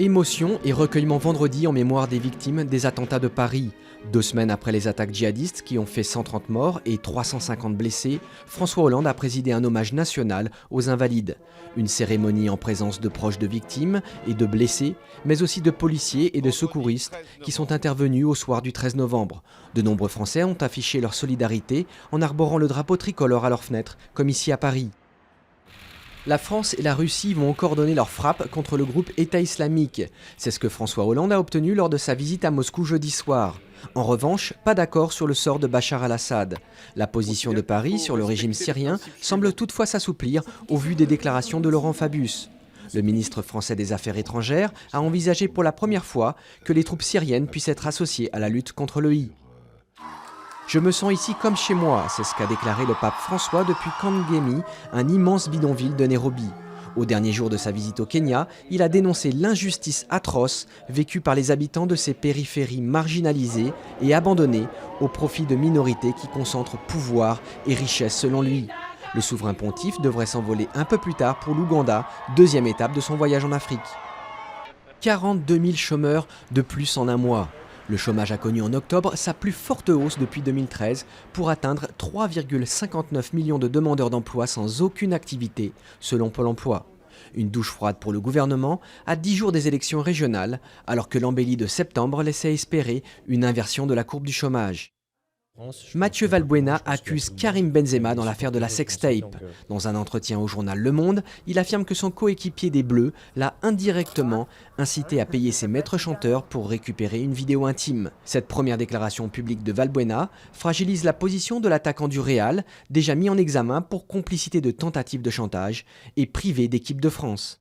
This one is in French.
Émotion et recueillement vendredi en mémoire des victimes des attentats de Paris. 2 semaines après les attaques djihadistes qui ont fait 130 morts et 350 blessés, François Hollande a présidé un hommage national aux Invalides. Une cérémonie en présence de proches de victimes et de blessés, mais aussi de policiers et de secouristes qui sont intervenus au soir du 13 novembre. De nombreux Français ont affiché leur solidarité en arborant le drapeau tricolore à leurs fenêtres, comme ici à Paris. La France et la Russie vont coordonner leurs frappes contre le groupe État islamique. C'est ce que François Hollande a obtenu lors de sa visite à Moscou jeudi soir. En revanche, pas d'accord sur le sort de Bachar al-Assad. La position de Paris sur le régime syrien semble toutefois s'assouplir au vu des déclarations de Laurent Fabius. Le ministre français des Affaires étrangères a envisagé pour la première fois que les troupes syriennes puissent être associées à la lutte contre le I. Je me sens ici comme chez moi, c'est ce qu'a déclaré le pape François depuis Kangemi, un immense bidonville de Nairobi. Au dernier jour de sa visite au Kenya, il a dénoncé l'injustice atroce vécue par les habitants de ces périphéries marginalisées et abandonnées au profit de minorités qui concentrent pouvoir et richesse selon lui. Le souverain pontife devrait s'envoler un peu plus tard pour l'Ouganda, deuxième étape de son voyage en Afrique. 42 000 chômeurs de plus en un mois. Le chômage a connu en octobre sa plus forte hausse depuis 2013 pour atteindre 3,59 millions de demandeurs d'emploi sans aucune activité, selon Pôle emploi. Une douche froide pour le gouvernement à 10 jours des élections régionales, alors que l'embellie de septembre laissait espérer une inversion de la courbe du chômage. Mathieu Valbuena accuse Karim Benzema dans l'affaire de la sextape. Dans un entretien au journal Le Monde, il affirme que son coéquipier des Bleus l'a indirectement incité à payer ses maîtres chanteurs pour récupérer une vidéo intime. Cette première déclaration publique de Valbuena fragilise la position de l'attaquant du Real, déjà mis en examen pour complicité de tentatives de chantage et privé d'équipe de France.